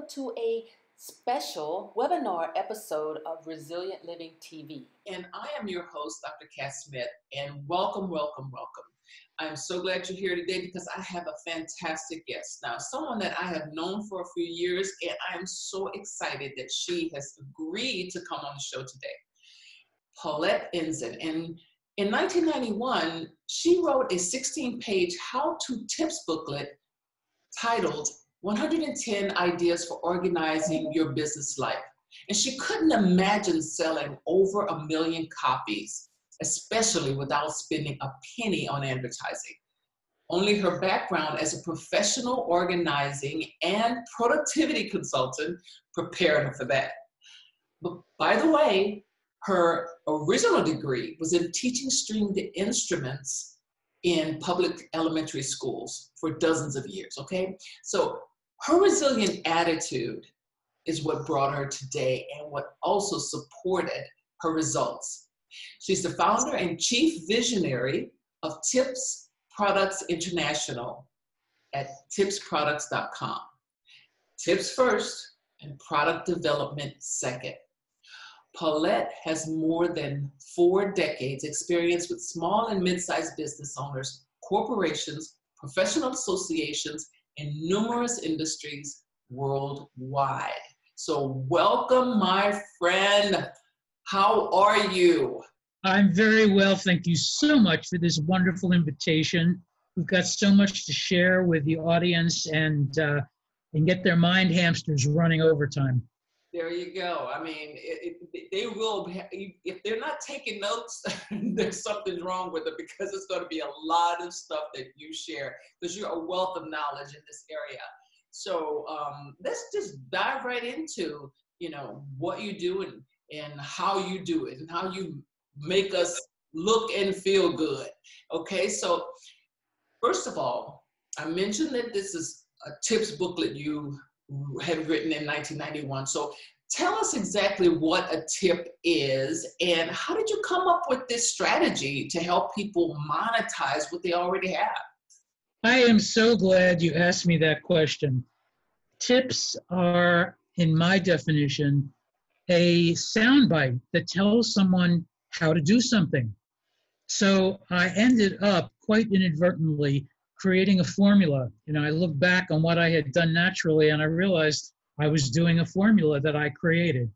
welcome to a special webinar episode of Resilient Living TV. And I am your host, Dr. Cass Smith, and welcome, welcome, welcome. I'm so glad you're here today because I have a fantastic guest. Now, someone that I have known for a few years, and I am so excited that she has agreed to come on the show today. Paulette Ensign. And in 1991, she wrote a 16-page how-to tips booklet titled 110 Ideas for Organizing Your Business Life. And she couldn't imagine selling over 1 million copies, especially without spending a penny on advertising. Only her background as a professional organizing and productivity consultant prepared her for that. But by the way, her original degree was in teaching stringed instruments in public elementary schools for dozens of years, okay? So her resilient attitude is what brought her today and what also supported her results. She's the founder and chief visionary of Tips Products International at tipsproducts.com. Tips first and product development second. Paulette has more than 4 decades experience with small and mid-sized business owners, corporations, professional associations, and numerous industries worldwide. So welcome, my friend. How are you? I'm very well. Thank you so much for this wonderful invitation. We've got so much to share with the audience and get their mind hamsters running overtime. There you go. I mean, they will, if they're not taking notes, there's something wrong with it because it's going to be a lot of stuff that you share because you're a wealth of knowledge in this area. So let's just dive right into, what you do and how you do it and how you make us look and feel good. Okay, so first of all, I mentioned that this is a tips booklet you had written in 1991. So tell us exactly what a tip is and how did you come up with this strategy to help people monetize what they already have? I am so glad you asked me that question. Tips are, in my definition, a soundbite that tells someone how to do something. So I ended up quite inadvertently creating a formula. I looked back on what I had done naturally and I realized I was doing a formula that I created.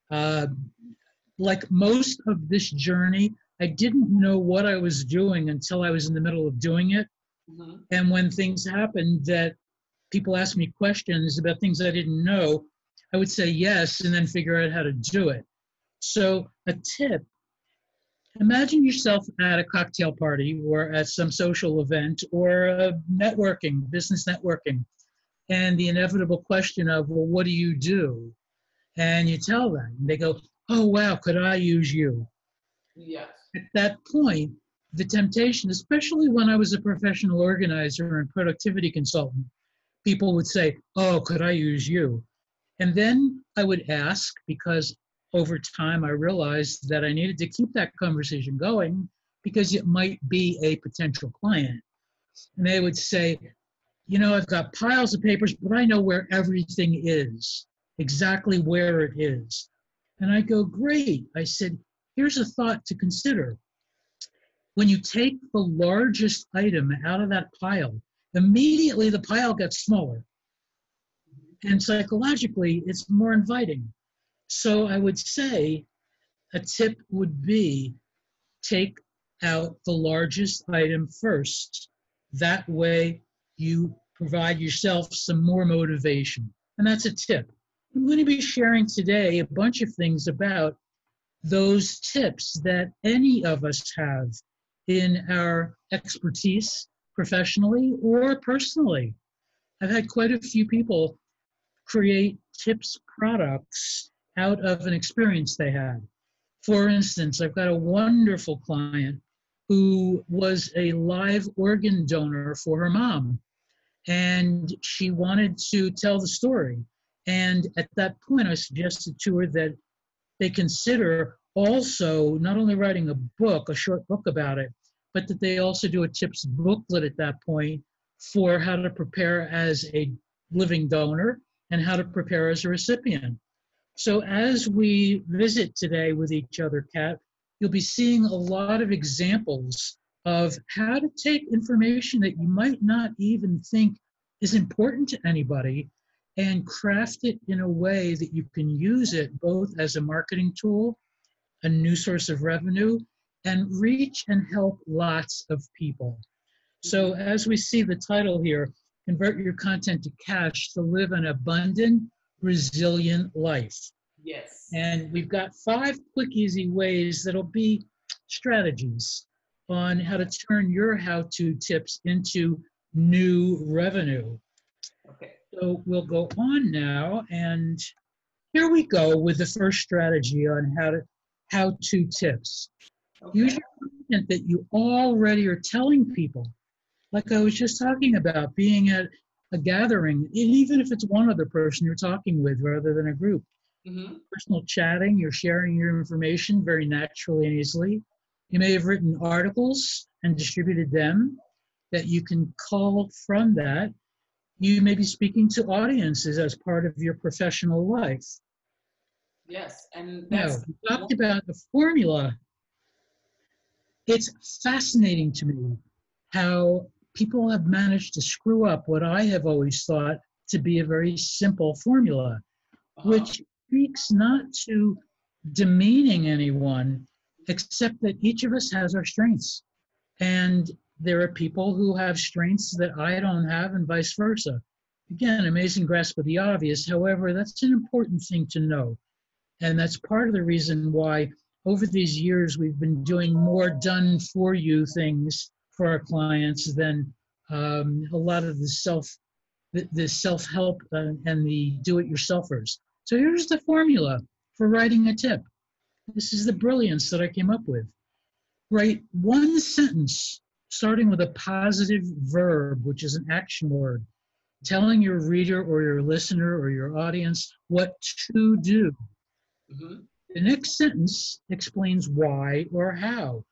Like most of this journey, I didn't know what I was doing until I was in the middle of doing it. Mm-hmm. And when things happened that people asked me questions about things I didn't know, I would say yes and then figure out how to do it. So a tip, imagine yourself at a cocktail party or at some social event or business networking, and the inevitable question of, well, what do you do? And you tell them, and they go, oh, wow, could I use you? Yes. At that point, the temptation, especially when I was a professional organizer and productivity consultant, people would say, oh, could I use you? And then I would ask, because over time I realized that I needed to keep that conversation going because it might be a potential client. And they would say, I've got piles of papers, but I know where everything is, exactly where it is. And I go, great. I said, here's a thought to consider. When you take the largest item out of that pile, immediately the pile gets smaller. And psychologically, it's more inviting. So I would say a tip would be take out the largest item first. That way you provide yourself some more motivation. And that's a tip. I'm going to be sharing today a bunch of things about those tips that any of us have in our expertise professionally or personally. I've had quite a few people create tips products out of an experience they had. For instance, I've got a wonderful client who was a live organ donor for her mom, and she wanted to tell the story. And at that point, I suggested to her that they consider also not only writing a short book about it, but that they also do a tips booklet at that point for how to prepare as a living donor and how to prepare as a recipient. So as we visit today with each other, Kat, you'll be seeing a lot of examples of how to take information that you might not even think is important to anybody and craft it in a way that you can use it both as a marketing tool, a new source of revenue, and reach and help lots of people. So as we see the title here, convert your content to cash to live an abundant, resilient life. Yes. And we've got 5 quick, easy ways that'll be strategies on how to turn your how-to tips into new revenue. Okay. So we'll go on now, and here we go with the first strategy on how-to tips. Okay. Use your content that you already are telling people. Like I was just talking about, being at a gathering, and even if it's one other person you're talking with rather than a group. Personal chatting, you're sharing your information very naturally and easily. You may have written articles and distributed them that you can call from that. You may be speaking to audiences as part of your professional life. Yes, and Now, that's we talked about the formula. It's fascinating to me how people have managed to screw up what I have always thought to be a very simple formula, which speaks not to demeaning anyone, except that each of us has our strengths. And there are people who have strengths that I don't have, and vice versa. Again, amazing grasp of the obvious. However, that's an important thing to know. And that's part of the reason why over these years we've been doing more done for you things for our clients than a lot of the self-help and the do-it-yourselfers. So here's the formula for writing a tip. This is the brilliance that I came up with. Write one sentence starting with a positive verb, which is an action word, telling your reader or your listener or your audience what to do. The next sentence explains why or how.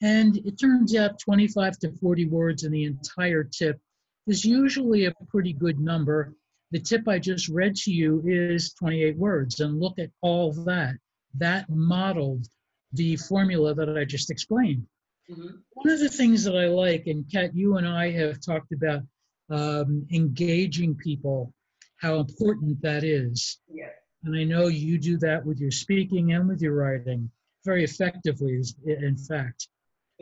And it turns out 25 to 40 words in the entire tip is usually a pretty good number. The tip I just read to you is 28 words, and look at all that. That modeled the formula that I just explained. One of the things that I like, and Kat, you and I have talked about engaging people, how important that is. Yeah. And I know you do that with your speaking and with your writing very effectively, in fact.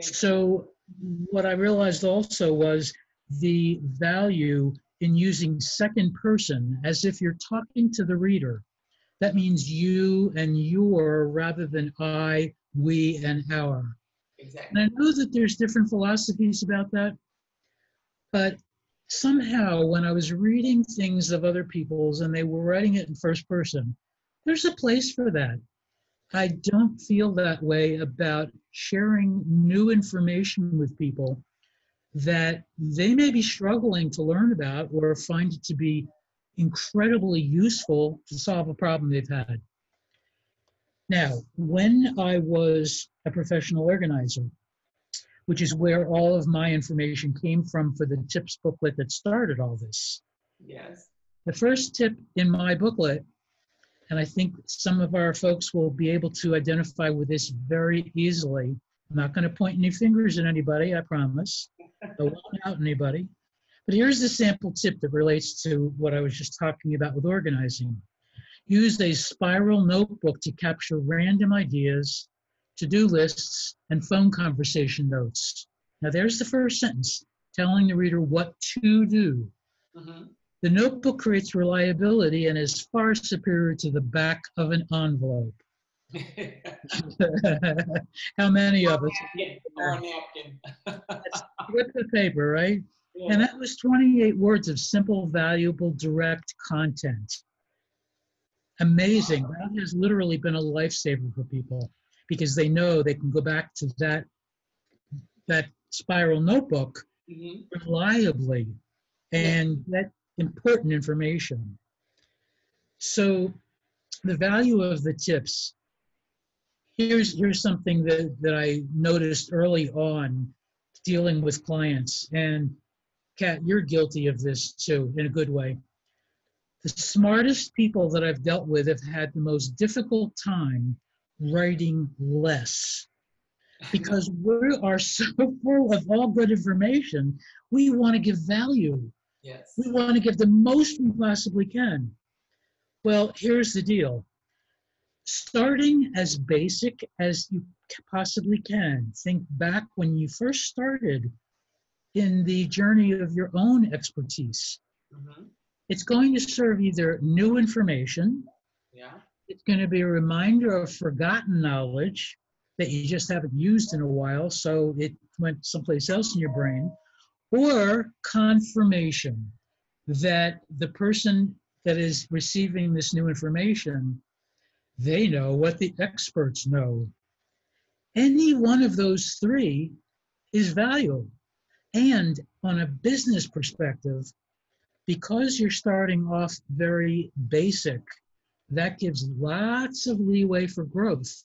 So what I realized also was the value in using second person as if you're talking to the reader. That means you and your rather than I, we, and our. Exactly. And I know that there's different philosophies about that, but somehow when I was reading things of other people's and they were writing it in first person, there's a place for that. I don't feel that way about sharing new information with people that they may be struggling to learn about or find it to be incredibly useful to solve a problem they've had. Now, when I was a professional organizer, which is where all of my information came from for the tips booklet that started all this. Yes. The first tip in my booklet, and I think some of our folks will be able to identify with this very easily. I'm not going to point any fingers at anybody, I promise. I won't out anybody. But here's the sample tip that relates to what I was just talking about with organizing. Use a spiral notebook to capture random ideas, to-do lists, and phone conversation notes. Now there's the first sentence, telling the reader what to do. The notebook creates reliability and is far superior to the back of an envelope. How many of us? Or a napkin. That's with the paper, right? Yeah. And that was 28 words of simple, valuable, direct content. Amazing. That has literally been a lifesaver for people because they know they can go back to that spiral notebook reliably and get important information. So the value of the tips, here's something that I noticed early on dealing with clients, and Kat, you're guilty of this too in a good way. The smartest people that I've dealt with have had the most difficult time writing less because we are so full of all good information. We want to give value. Yes. We want to give the most we possibly can. Well, here's the deal. Starting as basic as you possibly can. Think back when you first started in the journey of your own expertise. Mm-hmm. It's going to serve either new information, Yeah. it's going to be a reminder of forgotten knowledge that you just haven't used in a while, so it went someplace else in your brain, or confirmation that the person that is receiving this new information, they know what the experts know. Any one of those three is valuable. And on a business perspective, because you're starting off very basic, that gives lots of leeway for growth,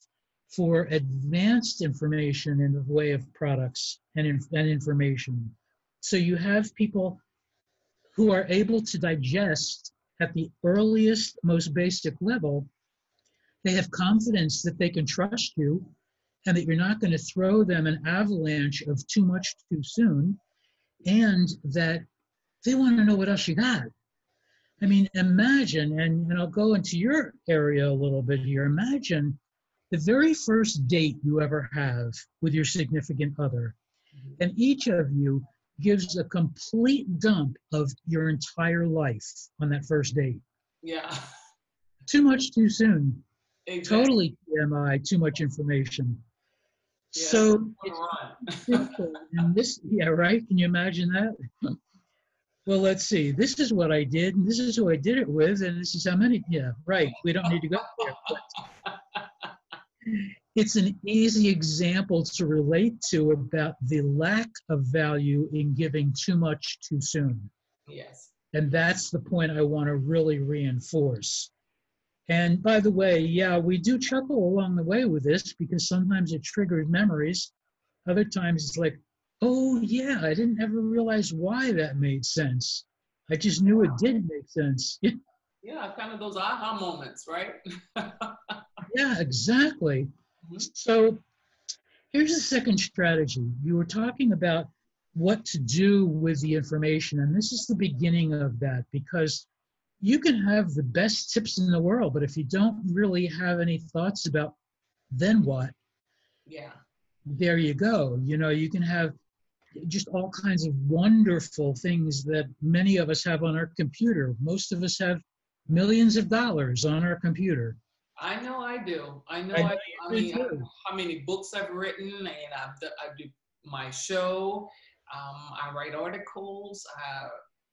for advanced information in the way of products and information. So you have people who are able to digest at the earliest, most basic level. They have confidence that they can trust you and that you're not going to throw them an avalanche of too much too soon, and that they want to know what else you got. I mean, imagine, and I'll go into your area a little bit here. Imagine the very first date you ever have with your significant other, and each of you gives a complete dump of your entire life on that first date. Yeah. Too much too soon. Exactly. Totally TMI, too much information. Yeah, So it's simple. And this, yeah, right? Can you imagine that? Well, let's see. This is what I did, and this is who I did it with, and this is how many. Yeah, right. We don't need to go there. But it's an easy example to relate to about the lack of value in giving too much too soon. Yes. And that's the point I want to really reinforce. And by the way, yeah, we do chuckle along the way with this because sometimes it triggers memories. Other times it's like, oh, yeah, I didn't ever realize why that made sense. I just knew it did make sense. Yeah, kind of those aha moments, right? Yeah, exactly. Mm-hmm. So here's the second strategy. You were talking about what to do with the information, and this is the beginning of that, because you can have the best tips in the world, but if you don't really have any thoughts about then what, Yeah. there you go. You know, you can have just all kinds of wonderful things that many of us have on our computer. Most of us have millions of dollars on our computer. I know I do. I know I I mean, how many books I've written, and I do my show. I write articles.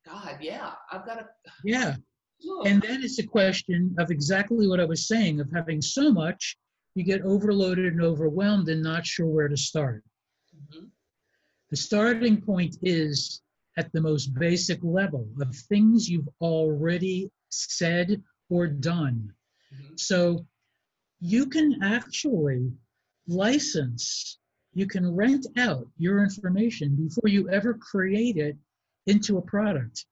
God, yeah, I've got to. Yeah. Look. And then it's a question of exactly what I was saying, of having so much, you get overloaded and overwhelmed and not sure where to start. Mm-hmm. The starting point is at the most basic level of things you've already said or done. Mm-hmm. So you can actually license, you can rent out your information before you ever create it into a product.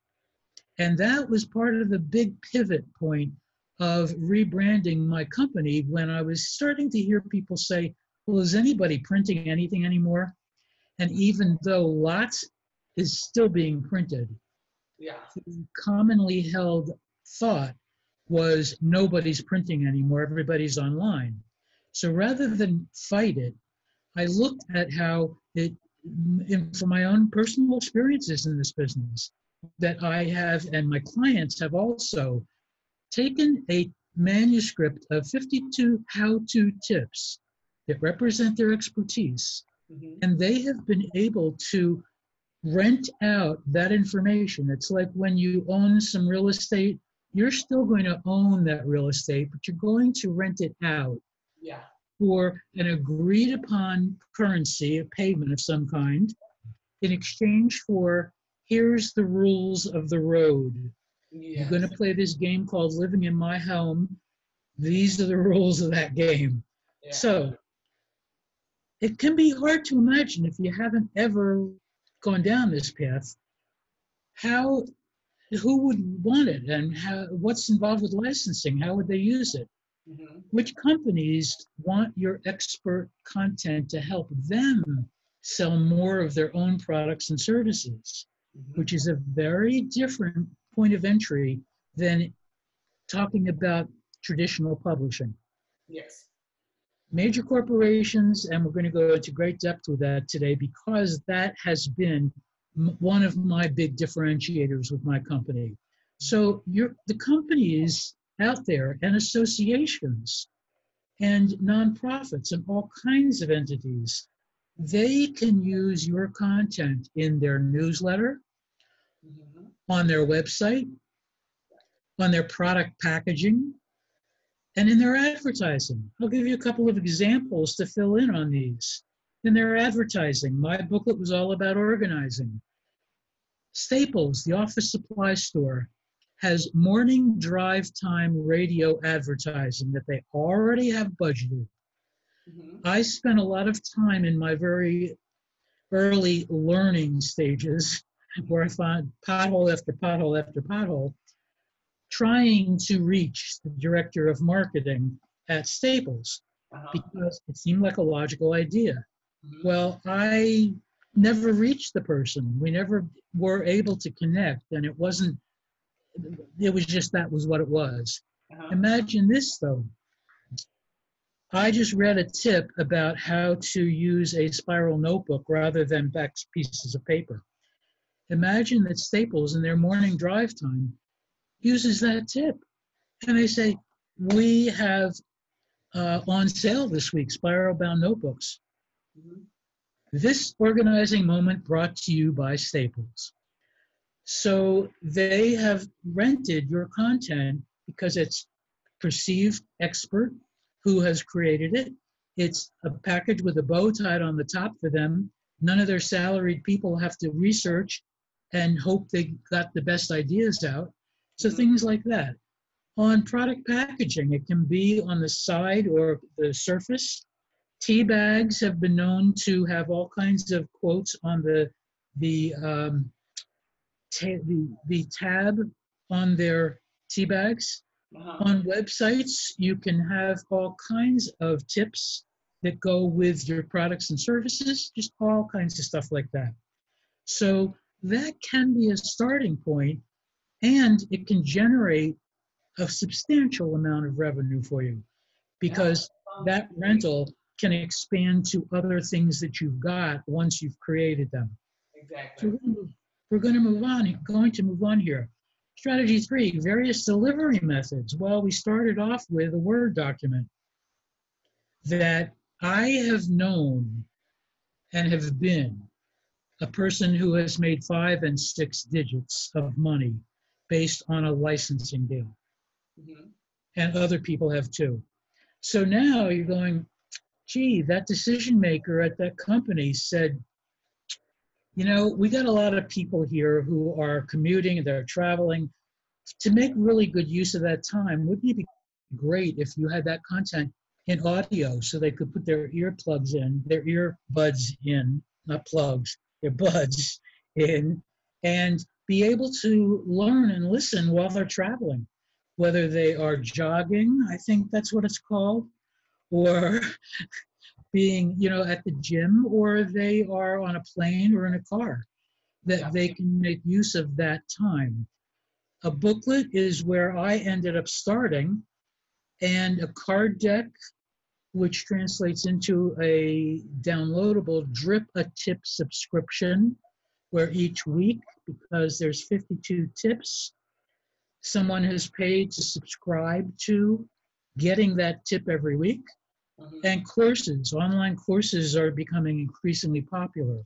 And that was part of the big pivot point of rebranding my company when I was starting to hear people say, well, is anybody printing anything anymore? And even though lots is still being printed, Yeah. the commonly held thought was nobody's printing anymore, everybody's online. So rather than fight it, I looked at how it, from my own personal experiences in this business, that I have and my clients have also taken a manuscript of 52 how-to tips that represent their expertise, Mm-hmm. and they have been able to rent out that information. It's like when you own some real estate, you're still going to own that real estate, but you're going to rent it out. Yeah. For an agreed upon currency, a payment of some kind, in exchange for here's the rules of the road. Yes. You're going to play this game called Living in My Home. These are the rules of that game. Yeah. So it can be hard to imagine if you haven't ever gone down this path, how who would want it, and what's involved with licensing? How would they use it? Mm-hmm. Which companies want your expert content to help them sell more of their own products and services, Mm-hmm. which is a very different point of entry than talking about traditional publishing. Yes. Major corporations, and we're going to go into great depth with that today because that has been one of my big differentiators with my company. So the companies out there and associations and nonprofits and all kinds of entities, they can use your content in their newsletter, Mm-hmm. on their website, on their product packaging, and in their advertising. I'll give you a couple of examples to fill in on these. In their advertising, my booklet was all about organizing. Staples, the office supply store, has morning drive time radio advertising that they already have budgeted. Mm-hmm. I spent a lot of time in my very early learning stages where I found pothole after pothole after pothole, trying to reach the director of marketing at Staples Uh-huh. because it seemed like a logical idea. Mm-hmm. Well, I never reached the person. We never were able to connect, and it was just that was what it was. Uh-huh. Imagine this, though. I just read a tip about how to use a spiral notebook rather than back pieces of paper. Imagine that Staples in their morning drive time uses that tip. And they say, we have on sale this week, spiral bound notebooks. Mm-hmm. This organizing moment brought to you by Staples. So they have rented your content because it's perceived expert who has created it. It's a package with a bow tied on the top for them. None of their salaried people have to research and hope they got the best ideas out. So Mm-hmm. things like that. On product packaging, it can be on the side or the surface. Tea bags have been known to have all kinds of quotes on the the tab on their tea bags. Uh-huh. On websites, you can have all kinds of tips that go with your products and services, just all kinds of stuff like that. So that can be a starting point, and it can generate a substantial amount of revenue for you because that rental can expand to other things that you've got once you've created them. Exactly. So we're going to move on here. Strategy 3, various delivery methods. Well, we started off with a Word document that I have known and have been a person who has made 5 and 6 digits of money based on a licensing deal. Mm-hmm. And other people have too. So now you're going, gee, that decision maker at that company said, we got a lot of people here who are commuting, they're traveling. To make really good use of that time, wouldn't it be great if you had that content in audio so they could put their earplugs in, their earbuds in, not plugs, their buds in, and be able to learn and listen while they're traveling, whether they are jogging, I think that's what it's called, or being, at the gym, or they are on a plane or in a car, that they can make use of that time. A booklet is where I ended up starting, and a card deck, which translates into a downloadable drip a tip subscription, where each week, because there's 52 tips, someone has paid to subscribe to getting that tip every week. Mm-hmm. And courses, online courses are becoming increasingly popular.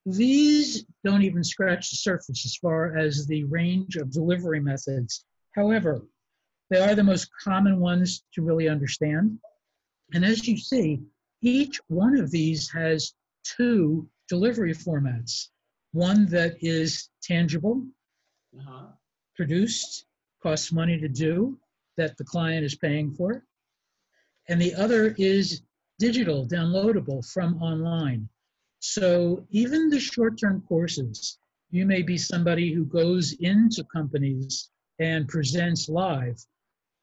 These don't even scratch the surface as far as the range of delivery methods. However, they are the most common ones to really understand. And as you see, each one of these has 2 delivery formats. One that is tangible, Uh-huh. produced, costs money to do, that the client is paying for. And the other is digital, downloadable from online. So even the short-term courses, You may be somebody who goes into companies and presents live.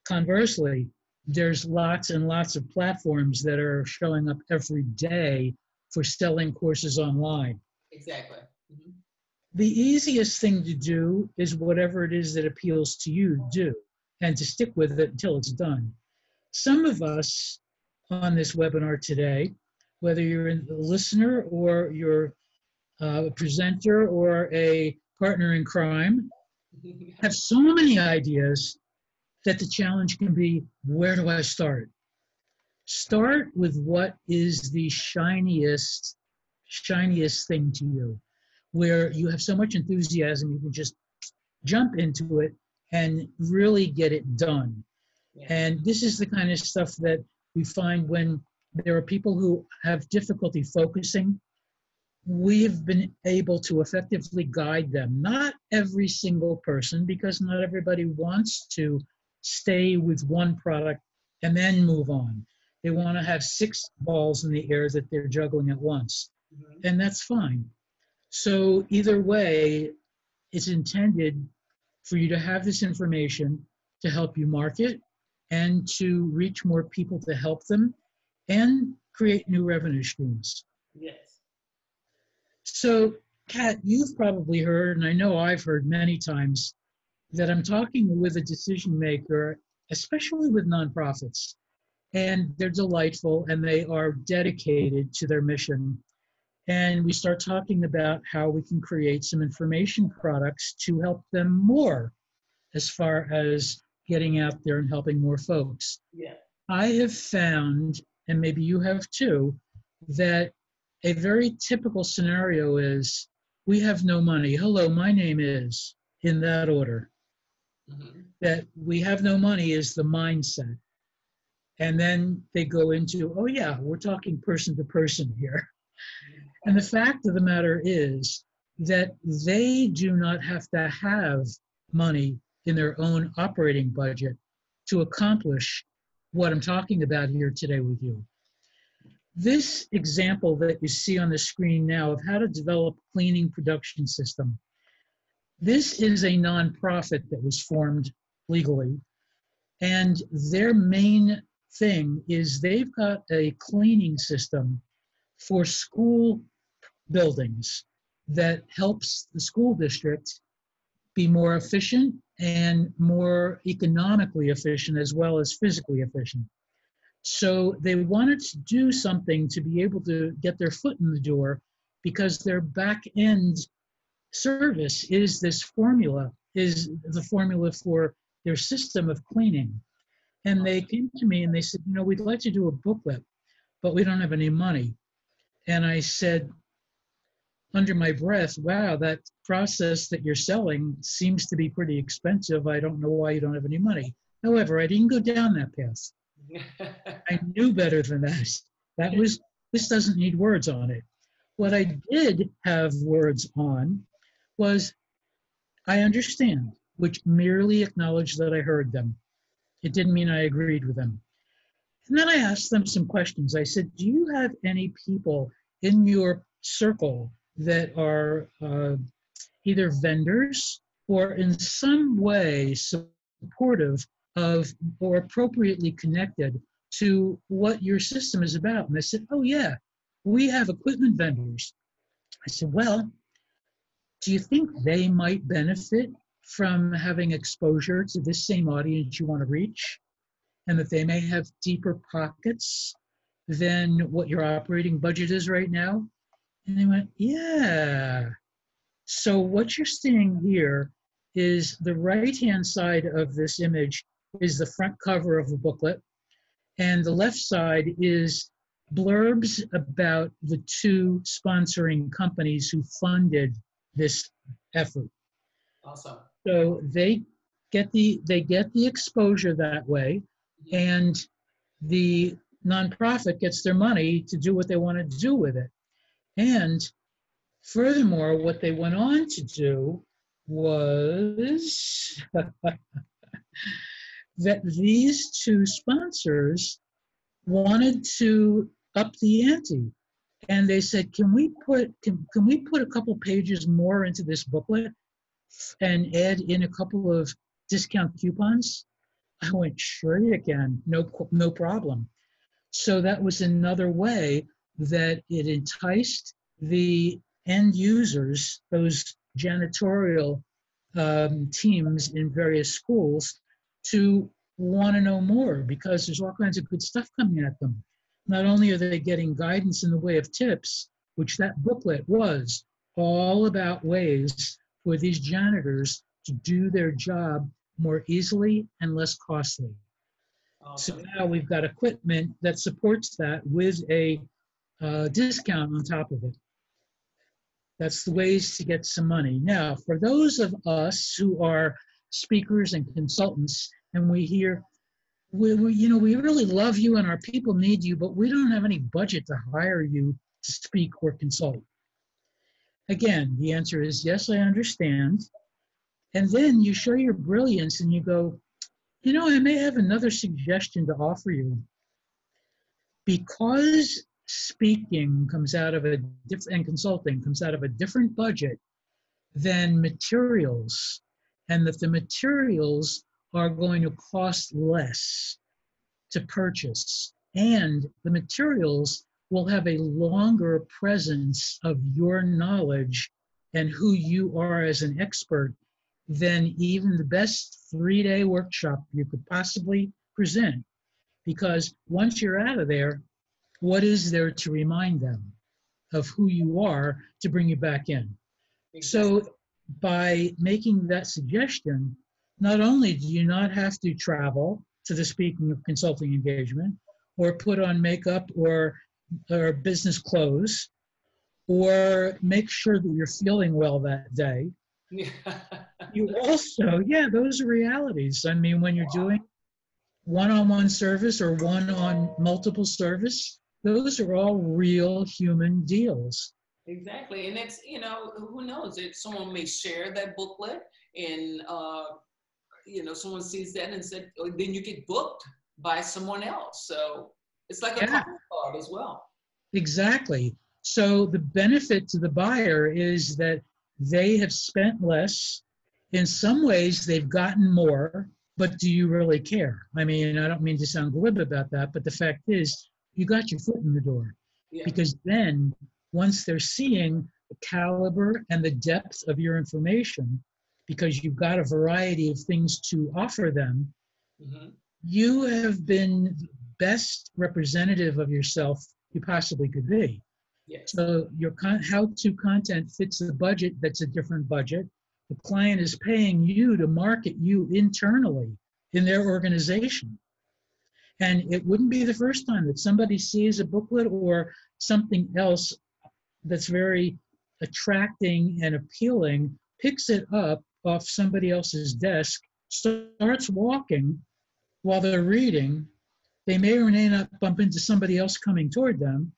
Conversely, there's lots and lots of platforms that are showing up every day for selling courses online. Exactly. Mm-hmm. The easiest thing to do is whatever it is that appeals to you, do, and to stick with it until it's done. Some of us on this webinar today, whether you're a listener or you're a presenter or a partner in crime, have so many ideas that the challenge can be, where do I start? Start with what is the shiniest thing to you, where you have so much enthusiasm, you can just jump into it and really get it done. Yeah. And this is the kind of stuff that we find when there are people who have difficulty focusing. We've been able to effectively guide them. Not every single person, because not everybody wants to stay with one product and then move on. They want to have 6 balls in the air that they're juggling at once, Mm-hmm. and that's fine. So either way, it's intended for you to have this information to help you market and to reach more people to help them and create new revenue streams. Yes. So, Kat, you've probably heard, and I know I've heard many times, that I'm talking with a decision maker, especially with nonprofits, and they're delightful and they are dedicated to their mission. And we start talking about how we can create some information products to help them more as far as getting out there and helping more folks. Yeah. I have found, and maybe you have too, that a very typical scenario is, we have no money. Hello, my name is, in that order. Mm-hmm. That we have no money is the mindset. And then they go into, oh yeah, we're talking person to person here. And the fact of the matter is that they do not have to have money in their own operating budget to accomplish what I'm talking about here today with you. This example that you see on the screen now of how to develop cleaning production system, this is a nonprofit that was formed legally, and their main thing is they've got a cleaning system for school buildings that helps the school district be more efficient and more economically efficient as well as physically efficient. So they wanted to do something to be able to get their foot in the door, because their back end service is this formula, is the formula for their system of cleaning. And they came to me and they said, we'd like to do a booklet, but we don't have any money. And I said, under my breath, wow, that process that you're selling seems to be pretty expensive. I don't know why you don't have any money. However, I didn't go down that path. I knew better than that. This doesn't need words on it. What I did have words on was, I understand, which merely acknowledged that I heard them. It didn't mean I agreed with them. And then I asked them some questions. I said, do you have any people in your circle that are either vendors or in some way supportive of or appropriately connected to what your system is about? And they said, oh yeah, we have equipment vendors. I said, well, do you think they might benefit from having exposure to this same audience you want to reach, and that they may have deeper pockets than what your operating budget is right now? And they went, yeah. So what you're seeing here is the right-hand side of this image is the front cover of the booklet, and the left side is blurbs about the 2 sponsoring companies who funded this effort. Awesome. So they get the exposure that way, and the nonprofit gets their money to do what they want to do with it. And furthermore, what they went on to do was that these 2 sponsors wanted to up the ante. And they said, can we put a couple pages more into this booklet and add in a couple of discount coupons? I went, sure you can, no problem. So that was another way that it enticed the end users, those janitorial teams in various schools, to want to know more, because there's all kinds of good stuff coming at them. Not only are they getting guidance in the way of tips, which that booklet was all about ways for these janitors to do their job more easily and less costly. So Awesome. now we've got equipment that supports that with a discount on top of it. That's the ways to get some money. Now, for those of us who are speakers and consultants, and we hear, we really love you and our people need you, but we don't have any budget to hire you to speak or consult. Again, the answer is yes, I understand. And then you show your brilliance and you go, I may have another suggestion to offer you. Because speaking comes out of a different, and consulting comes out of a different budget than materials, and that the materials are going to cost less to purchase, and the materials will have a longer presence of your knowledge and who you are as an expert than even the best 3-day workshop you could possibly present. Because once you're out of there, what is there to remind them of who you are to bring you back in? Exactly. So by making that suggestion, not only do you not have to travel to the speaking or consulting engagement, or put on makeup or business clothes, or make sure that you're feeling well that day. Yeah. You also, those are realities. I mean, when you're doing one-on-one service or one-on multiple service, those are all real human deals. Exactly. And it's, who knows? If someone may share that booklet and, someone sees that and said, oh, then you get booked by someone else. So it's like a calling card as well. Exactly. So the benefit to the buyer is that they have spent less. In some ways, they've gotten more, but do you really care? I mean, I don't mean to sound glib about that, but the fact is, you got your foot in the door. Yeah. Because then, once they're seeing the caliber and the depth of your information, because you've got a variety of things to offer them, you have been the best representative of yourself you possibly could be. Yes. So your how-to content fits the budget that's a different budget. The client is paying you to market you internally in their organization. And it wouldn't be the first time that somebody sees a booklet or something else that's very attracting and appealing, picks it up off somebody else's desk, starts walking while they're reading. They may or may not bump into somebody else coming toward them,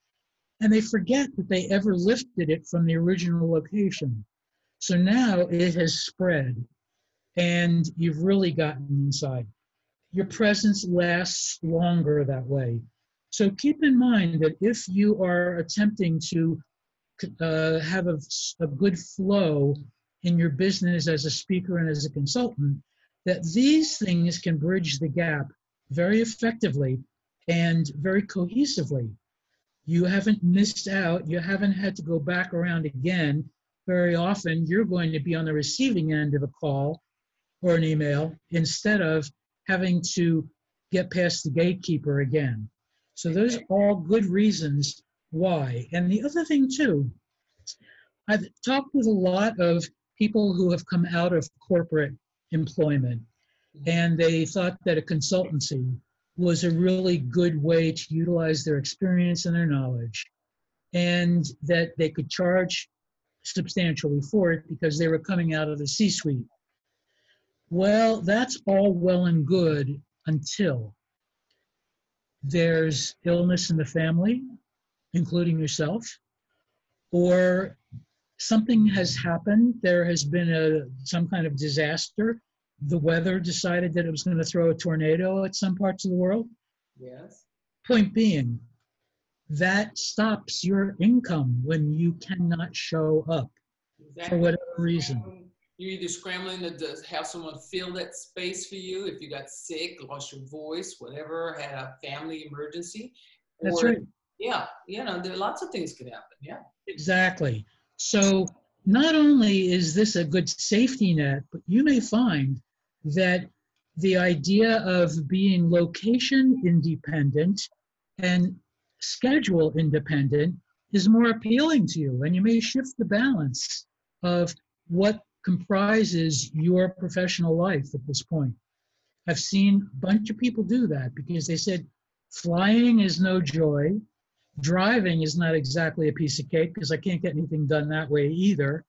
and they forget that they ever lifted it from the original location. So now it has spread, and you've really gotten inside. Your presence lasts longer that way. So keep in mind that if you are attempting to have a good flow in your business as a speaker and as a consultant, that these things can bridge the gap very effectively and very cohesively. You haven't missed out. You haven't had to go back around again. Very often, you're going to be on the receiving end of a call or an email instead of having to get past the gatekeeper again. So those are all good reasons why. And the other thing, too, I've talked with a lot of people who have come out of corporate employment, and they thought that a consultancy was a really good way to utilize their experience and their knowledge, and that they could charge substantially for it because they were coming out of the C-suite. Well, that's all well and good until there's illness in the family, including yourself, or something has happened. There has been some kind of disaster. The weather decided that it was going to throw a tornado at some parts of the world. Yes. Point being, that stops your income when you cannot show up for Exactly. whatever reason. You're either scrambling to have someone fill that space for you if you got sick, lost your voice, whatever, had a family emergency, That's or right. yeah, there are lots of things could happen. Yeah. Exactly. So not only is this a good safety net, but you may find that the idea of being location independent and schedule independent is more appealing to you. And you may shift the balance of what comprises your professional life at this point. I've seen a bunch of people do that because they said flying is no joy. Driving is not exactly a piece of cake because I can't get anything done that way either.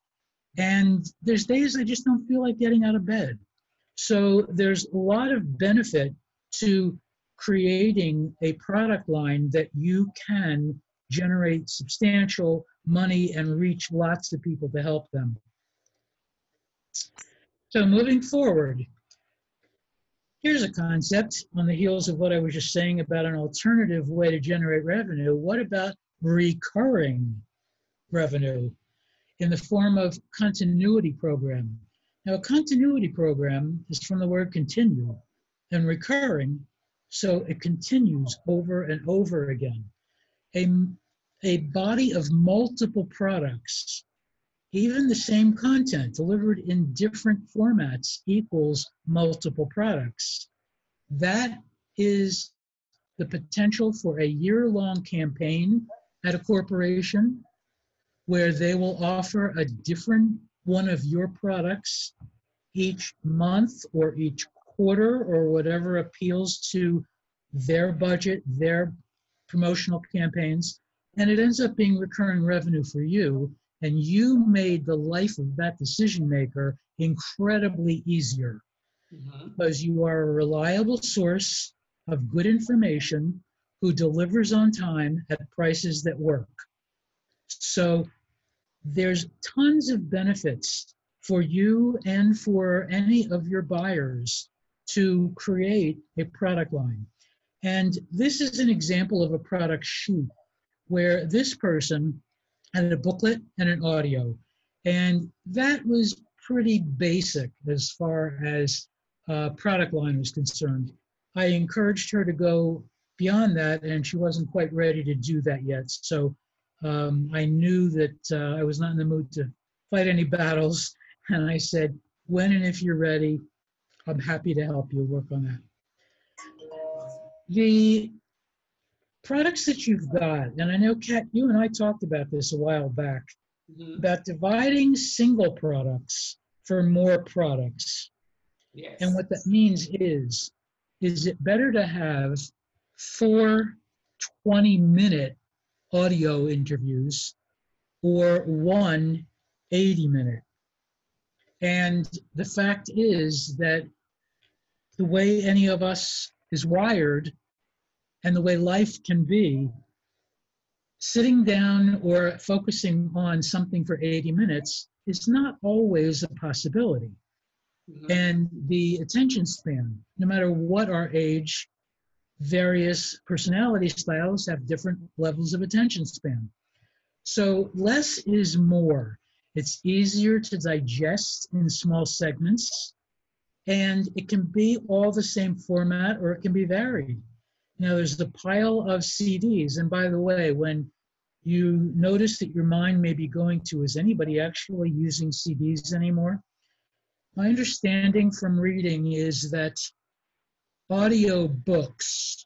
And there's days I just don't feel like getting out of bed. So there's a lot of benefit to creating a product line that you can generate substantial money and reach lots of people to help them. So moving forward, here's a concept on the heels of what I was just saying about an alternative way to generate revenue. What about recurring revenue in the form of continuity program? Now, a continuity program is from the word continue and recurring, so it continues over and over again. A body of multiple products, even the same content delivered in different formats, equals multiple products. That is the potential for a year-long campaign at a corporation where they will offer a different one of your products each month or each quarter or whatever appeals to their budget, their promotional campaigns, and it ends up being recurring revenue for you, and you made the life of that decision maker incredibly easier because you are a reliable source of good information who delivers on time at prices that work. So there's tons of benefits for you and for any of your buyers to create a product line. And this is an example of a product sheet where this person had a booklet and an audio. And that was pretty basic as far as product line was concerned. I encouraged her to go beyond that, and she wasn't quite ready to do that yet. So I knew that I was not in the mood to fight any battles. And I said, when and if you're ready, I'm happy to help you work on that. The products that you've got, and I know, Kat, you and I talked about this a while back, about dividing single products for more products. Yes. And what that means is it better to have 4 20-minute audio interviews or 1 80-minute? And the fact is that the way any of us is wired and the way life can be, sitting down or focusing on something for 80 minutes is not always a possibility. And the attention span, no matter what our age, various personality styles have different levels of attention span. So less is more. It's easier to digest in small segments, and it can be all the same format or it can be varied. Now, there's a pile of CDs, and by the way, when you notice that your mind may be going to, is anybody actually using CDs anymore? My understanding from reading is that audio books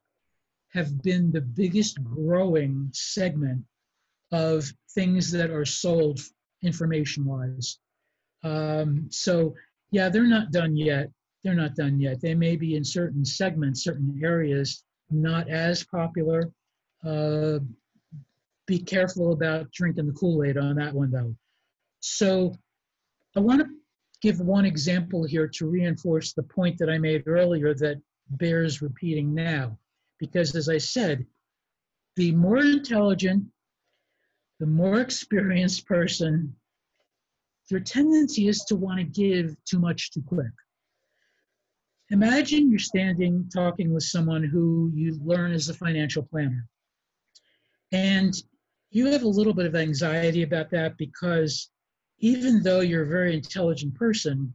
have been the biggest growing segment of things that are sold information-wise. So yeah, they're not done yet. They're not done yet. They may be in certain segments, certain areas, not as popular. Be careful about drinking the Kool-Aid on that one, though. So I want to give one example here to reinforce the point that I made earlier that bears repeating now. Because as I said, the more intelligent, the more experienced person, your tendency is to want to give too much too quick. Imagine you're standing talking with someone who you learn is a financial planner. And you have a little bit of anxiety about that because even though you're a very intelligent person,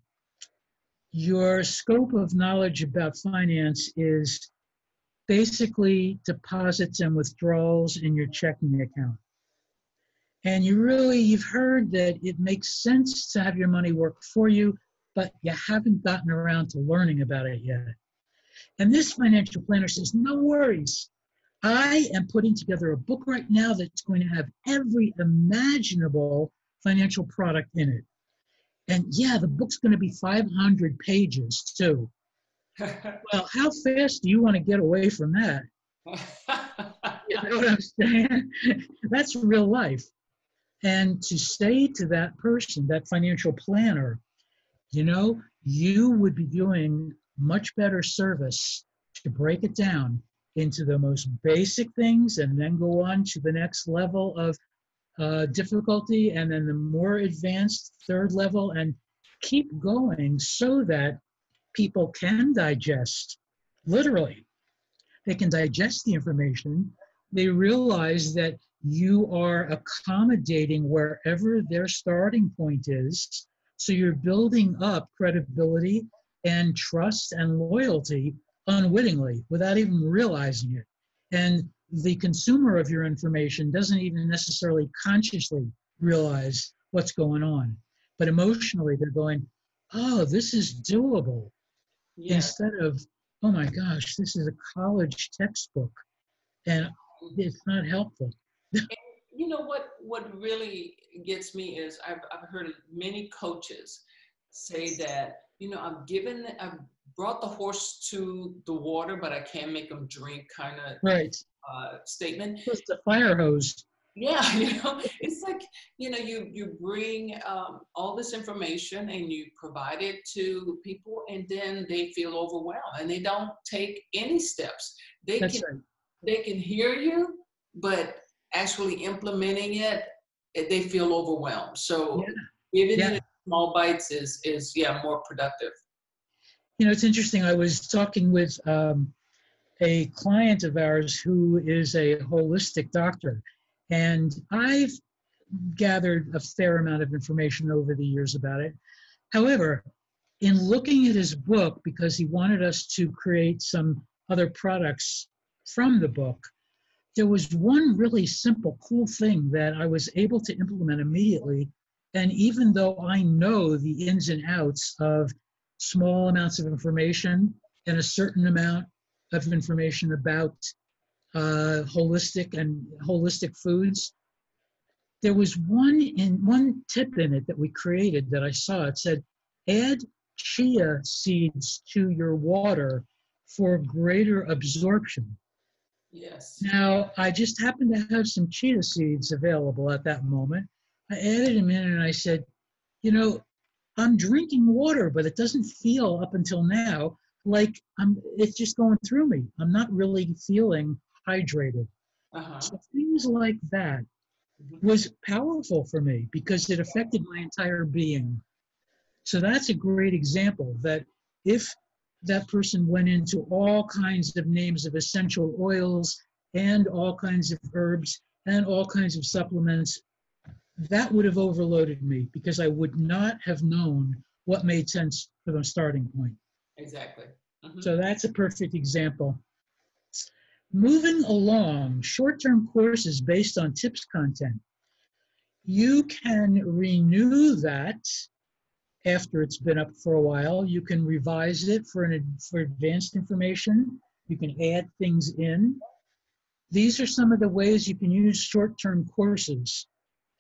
your scope of knowledge about finance is basically deposits and withdrawals in your checking account. And you've heard that it makes sense to have your money work for you, but you haven't gotten around to learning about it yet. And this financial planner says, no worries. I am putting together a book right now that's going to have every imaginable financial product in it. And yeah, the book's going to be 500 pages too. Well, how fast do you want to get away from that? You know what I'm saying? That's real life. And to say to that person, that financial planner, you would be doing much better service to break it down into the most basic things and then go on to the next level of difficulty and then the more advanced third level and keep going so that people can digest, literally, they can digest the information. They realize that you are accommodating wherever their starting point is. So you're building up credibility and trust and loyalty unwittingly without even realizing it. And the consumer of your information doesn't even necessarily consciously realize what's going on. But emotionally, they're going, oh, this is doable. Yeah. Instead of, oh my gosh, this is a college textbook and it's not helpful. And you know what really gets me is I've heard many coaches say that, I've brought the horse to the water, but I can't make them drink kind of right. Statement. It's a fire hose. Yeah, it's like, you bring all this information and you provide it to people and then they feel overwhelmed and they don't take any steps. That's right. They can hear you, but actually implementing it, they feel overwhelmed. So giving it small bites is more productive. It's interesting. I was talking with a client of ours who is a holistic doctor. And I've gathered a fair amount of information over the years about it. However, in looking at his book, because he wanted us to create some other products from the book, there was one really simple, cool thing that I was able to implement immediately. And even though I know the ins and outs of small amounts of information and a certain amount of information about holistic foods, there was one tip in it that we created that I saw. It said, add chia seeds to your water for greater absorption. Yes. Now, I just happened to have some chia seeds available at that moment. I added them in and I said, I'm drinking water, but it doesn't feel up until now like it's just going through me. I'm not really feeling hydrated. So things like that was powerful for me because it affected my entire being. So that's a great example that if that person went into all kinds of names of essential oils and all kinds of herbs and all kinds of supplements, that would have overloaded me because I would not have known what made sense for the starting point. Exactly. So that's a perfect example. Moving along, short-term courses based on tips content. You can renew that after it's been up for a while. You can revise it for advanced information. You can add things in. These are some of the ways you can use short-term courses.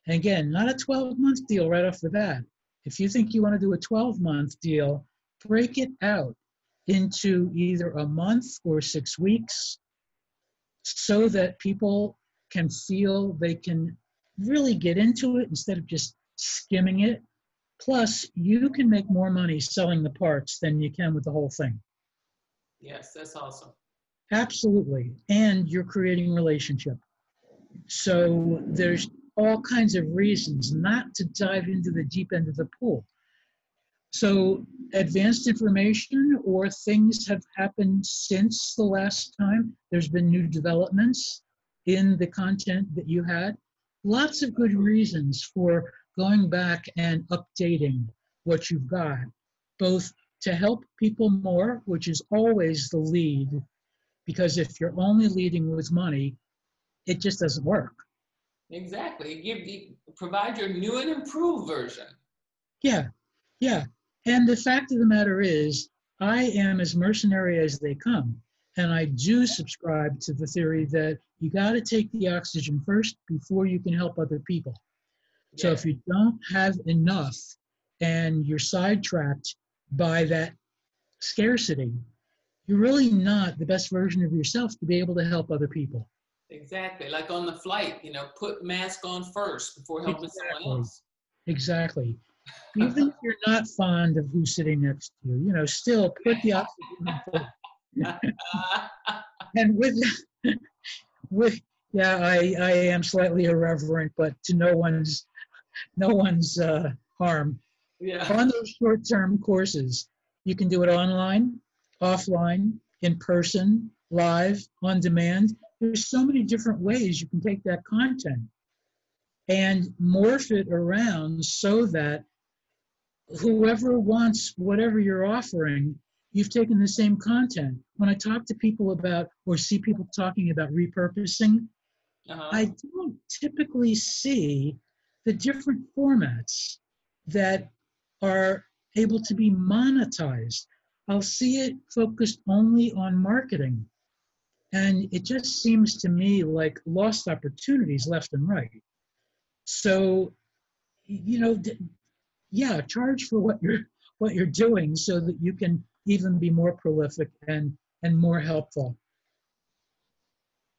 And again, not a 12-month deal right off the bat. If you think you want to do a 12-month deal, break it out into either a month or 6 weeks so that people can feel they can really get into it instead of just skimming it. Plus, you can make more money selling the parts than you can with the whole thing. Yes, that's awesome. Absolutely. And you're creating relationship. So there's all kinds of reasons not to dive into the deep end of the pool. So advanced information or things have happened since the last time. There's been new developments. in the content that you had. Lots of good reasons for going back and updating what you've got, both to help people more, which is always the lead, because if you're only leading with money, it just doesn't work. Exactly. Provide your new and improved version. Yeah, yeah. And the fact of the matter is, I am as mercenary as they come. And I do subscribe to the theory that you got to take the oxygen first before you can help other people. So if you don't have enough and you're sidetracked by that scarcity, you're really not the best version of yourself to be able to help other people. Exactly. Like on the flight, put mask on first before helping someone else. Exactly. Even if you're not fond of who's sitting next to you, still put the oxygen on first. And with yeah, I am slightly irreverent, but to no one's harm. Yeah. On those short-term courses, you can do it online, offline, in person, live, on demand. There's so many different ways you can take that content and morph it around so that whoever wants whatever you're offering, you've taken the same content. When I talk to people about or see people talking about repurposing, I don't typically see the different formats that are able to be monetized. I'll see it focused only on marketing. And it just seems to me like lost opportunities left and right. So, yeah, charge for what you're doing so that you can even be more prolific and more helpful.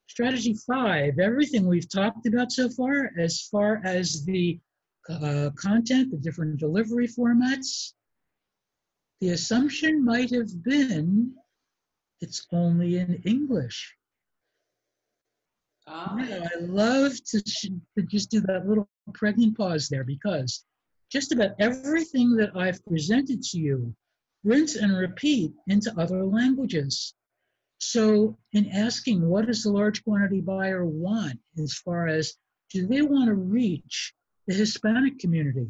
Strategy 5, everything we've talked about so far as the content, the different delivery formats, the assumption might have been it's only in English. Yeah, I love to just do that little pregnant pause there, because just about everything that I've presented to you, rinse and repeat into other languages. So in asking what does the large quantity buyer want, as far as do they want to reach the Hispanic community?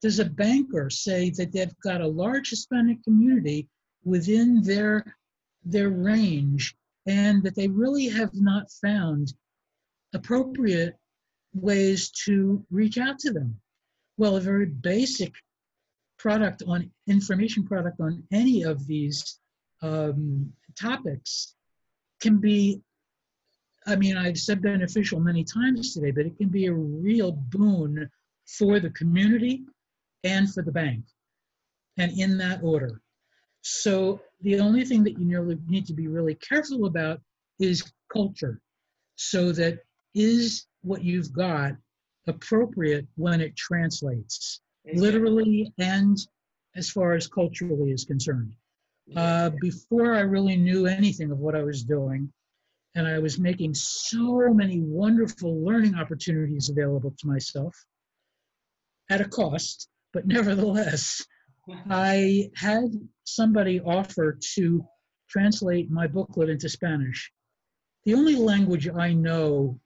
Does a banker say that they've got a large Hispanic community within their range and that they really have not found appropriate ways to reach out to them? Well, a very basic information product on any of these topics can be, I've said beneficial many times today, but it can be a real boon for the community and for the bank, and in that order. So the only thing that you need to be really careful about is culture, so that is what you've got appropriate when it translates, literally and as far as culturally is concerned. Before I really knew anything of what I was doing, and I was making so many wonderful learning opportunities available to myself at a cost, but nevertheless, I had somebody offer to translate my booklet into Spanish. The only language I know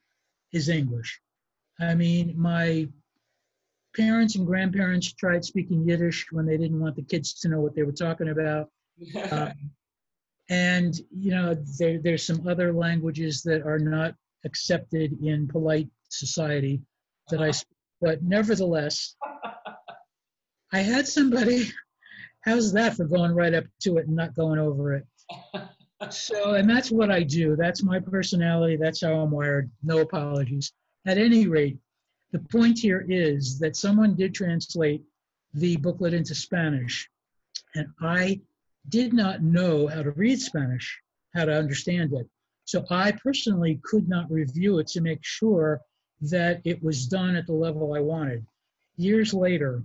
is English. My parents and grandparents tried speaking Yiddish when they didn't want the kids to know what they were talking about. And, there's some other languages that are not accepted in polite society that I speak. But nevertheless, I had somebody, how's that for going right up to it and not going over it? So, and that's what I do. That's my personality. That's how I'm wired. No apologies. At any rate, the point here is that someone did translate the booklet into Spanish, and I did not know how to read Spanish, how to understand it. So I personally could not review it to make sure that it was done at the level I wanted. Years later,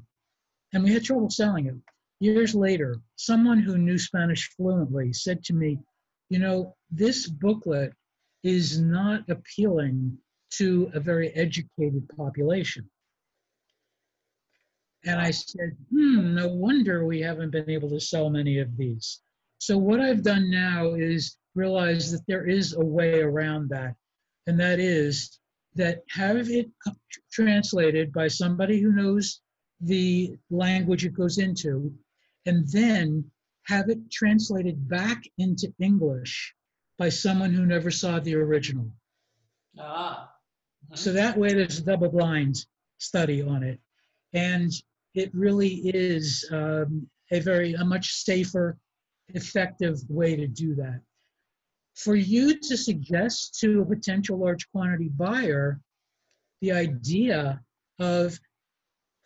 and we had trouble selling it. Years later, someone who knew Spanish fluently said to me, this booklet is not appealing to a very educated population. And I said, no wonder we haven't been able to sell many of these. So what I've done now is realize that there is a way around that. and that is that have it translated by somebody who knows the language it goes into, and then have it translated back into English by someone who never saw the original. Ah. So that way there's a double-blind study on it. And it really is a much safer, effective way to do that. For you to suggest to a potential large quantity buyer the idea of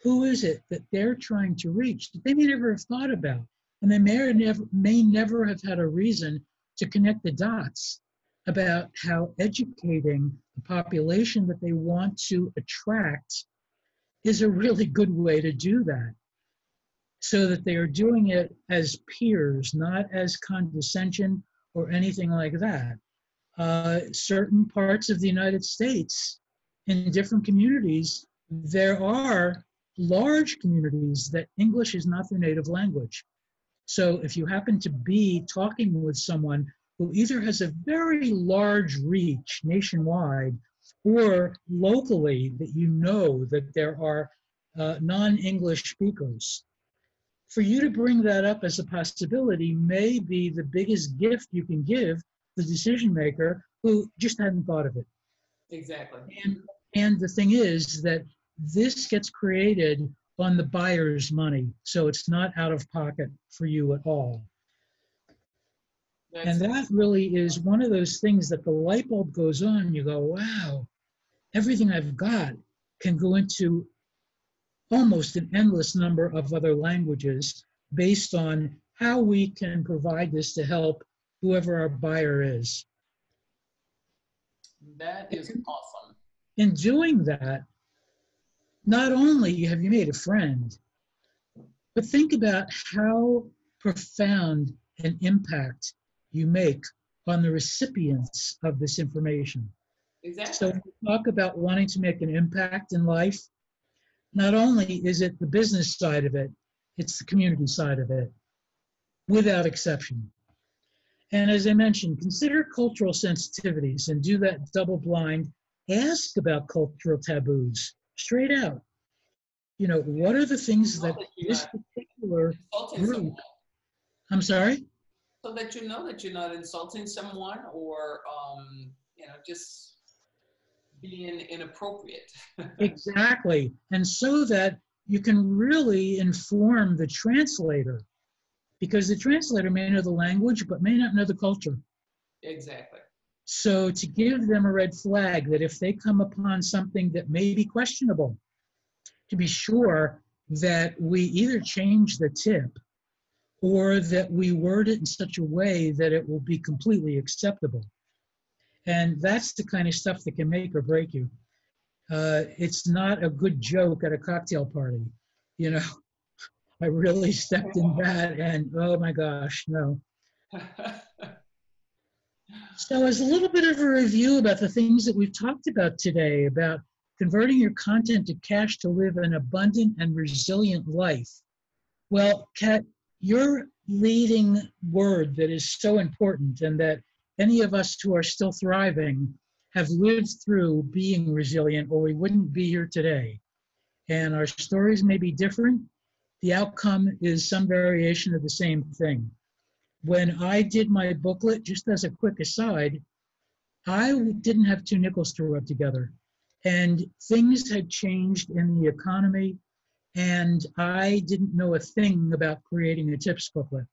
who is it that they're trying to reach that they may never have thought about, and they may never have had a reason to connect the dots about how educating the population that they want to attract is a really good way to do that, so that they are doing it as peers, not as condescension or anything like that. Certain parts of the United States, in different communities, there are large communities that English is not their native language. So if you happen to be talking with someone who either has a very large reach nationwide or locally, that you know that there are non-English speakers, for you to bring that up as a possibility may be the biggest gift you can give the decision maker who just hadn't thought of it. Exactly. And the thing is that this gets created on the buyer's money, so it's not out of pocket for you at all. And that really is one of those things that the light bulb goes on, you go, wow, everything I've got can go into almost an endless number of other languages based on how we can provide this to help whoever our buyer is. That is awesome. In doing that, not only have you made a friend, but think about how profound an impact you make on the recipients of this information. Exactly. So when we talk about wanting to make an impact in life, not only is it the business side of it, it's the community side of it, without exception. And as I mentioned, consider cultural sensitivities and do that double blind. Ask about cultural taboos straight out. You know, what are the things that this particular group, I'm sorry? So that you know that you're not insulting someone or, just being inappropriate. Exactly. And so that you can really inform the translator, because the translator may know the language but may not know the culture. Exactly. So to give them a red flag that if they come upon something that may be questionable, to be sure that we either change the tip or that we word it in such a way that it will be completely acceptable. And that's the kind of stuff that can make or break you. It's not a good joke at a cocktail party. You know, I really stepped in that and oh my gosh, no. So as a little bit of a review about the things that we've talked about today, about converting your content to cash to live an abundant and resilient life. Well, Kat, your leading word that is so important and that any of us who are still thriving have lived through being resilient or we wouldn't be here today. And our stories may be different. The outcome is some variation of the same thing. When I did my booklet, just as a quick aside, I didn't have two nickels to rub together. And things had changed in the economy, and I didn't know a thing about creating a tips booklet.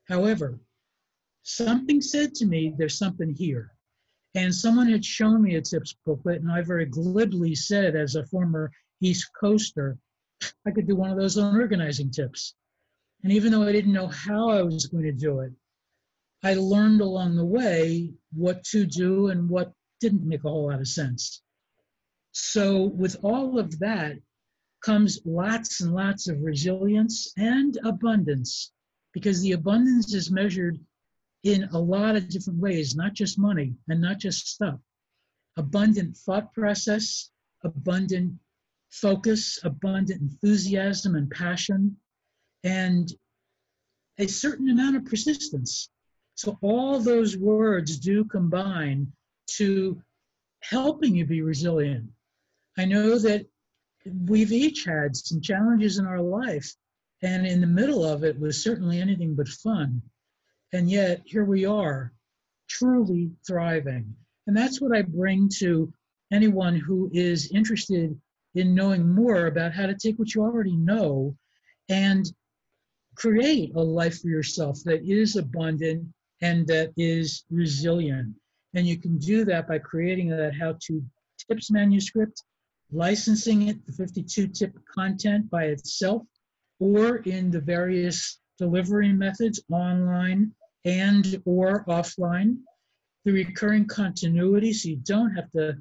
However, something said to me, there's something here. And someone had shown me a tips booklet, and I very glibly said, as a former East Coaster, I could do one of those on organizing tips. And even though I didn't know how I was going to do it, I learned along the way what to do and what didn't make a whole lot of sense. So with all of that comes lots and lots of resilience and abundance, because the abundance is measured in a lot of different ways, not just money and not just stuff. Abundant thought process, abundant focus, abundant enthusiasm and passion, and a certain amount of persistence. So all those words do combine to helping you be resilient. I know that we've each had some challenges in our life, and in the middle of it was certainly anything but fun. And yet, here we are, truly thriving. And that's what I bring to anyone who is interested in knowing more about how to take what you already know and create a life for yourself that is abundant and that is resilient. And you can do that by creating that how-to tips manuscript, licensing it, the 52 tip content by itself, or in the various delivery methods, online and or offline, the recurring continuity, so you don't have to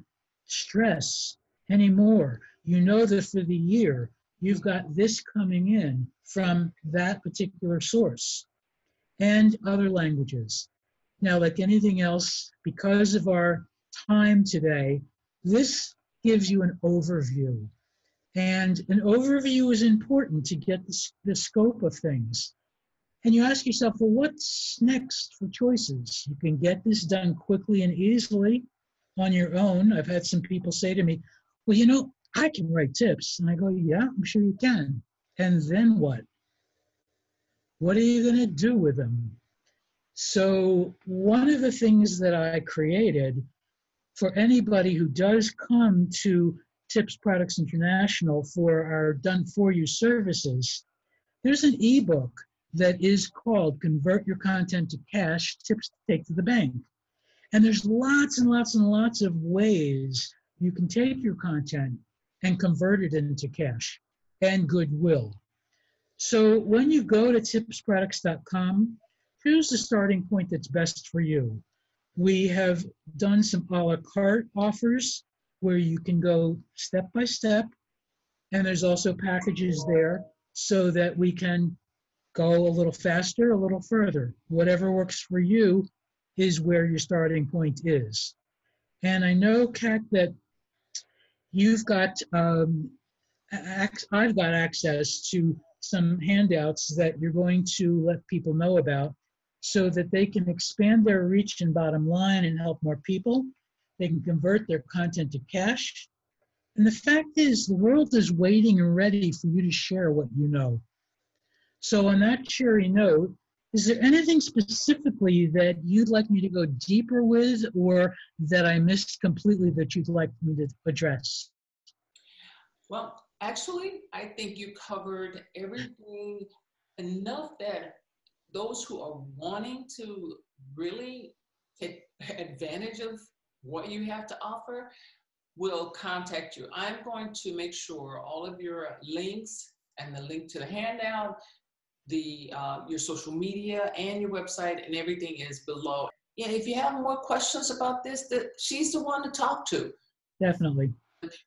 stress anymore. You know that for the year, you've got this coming in from that particular source, and other languages. Now, like anything else, because of our time today, this gives you an overview. And an overview is important to get the scope of things. And you ask yourself, well, what's next for choices? You can get this done quickly and easily on your own. I've had some people say to me, well, you know, I can write tips. And I go, yeah, I'm sure you can. And then what? What are you going to do with them? So one of the things that I created for anybody who does come to Tips Products International for our done-for-you services, there's an ebook that is called Convert Your Content to Cash, Tips to Take to the Bank. And there's lots and lots and lots of ways you can take your content and convert it into cash and goodwill. So when you go to tipsproducts.com, choose the starting point that's best for you. We have done some a la carte offers where you can go step by step, and there's also packages there so that we can go a little faster, a little further. Whatever works for you is where your starting point is. And I know, Kat, that you've got, I've got access to some handouts that you're going to let people know about so that they can expand their reach and bottom line and help more people. They can convert their content to cash. And the fact is, the world is waiting and ready for you to share what you know. So on that cheery note, is there anything specifically that you'd like me to go deeper with, or that I missed completely that you'd like me to address? Well, actually, I think you covered everything enough that those who are wanting to really take advantage of what you have to offer will contact you. I'm going to make sure all of your links and the link to the handout, your social media and your website and everything is below. Yeah, if you have more questions about this, she's the one to talk to. Definitely.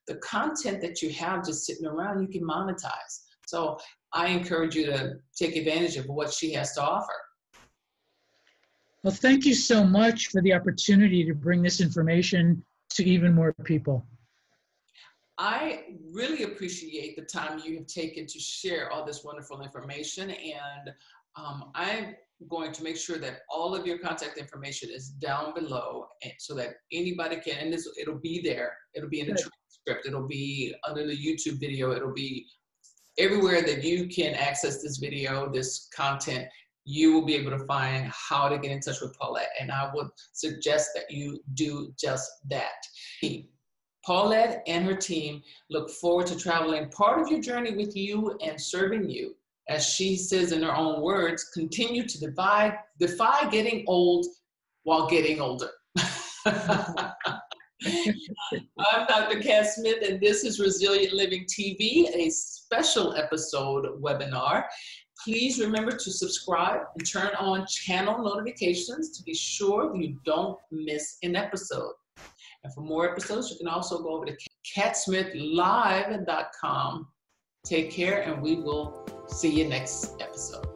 The content that you have just sitting around, you can monetize. So I encourage you to take advantage of what she has to offer. Well, thank you so much for the opportunity to bring this information to even more people. I really appreciate the time you have taken to share all this wonderful information, and I'm going to make sure that all of your contact information is down below so that anybody can, and it'll be there. It'll be in the transcript. It'll be under the YouTube video. It'll be everywhere that you can access this video, this content. You will be able to find how to get in touch with Paulette, and I would suggest that you do just that. Paulette and her team look forward to traveling part of your journey with you and serving you. As she says in her own words, continue to defy getting old while getting older. I'm Dr. Cass Smith, and this is Resilient Living TV, a special episode webinar. Please remember to subscribe and turn on channel notifications to be sure you don't miss an episode. And for more episodes, you can also go over to catsmithlive.com. Take care, and we will see you next episode.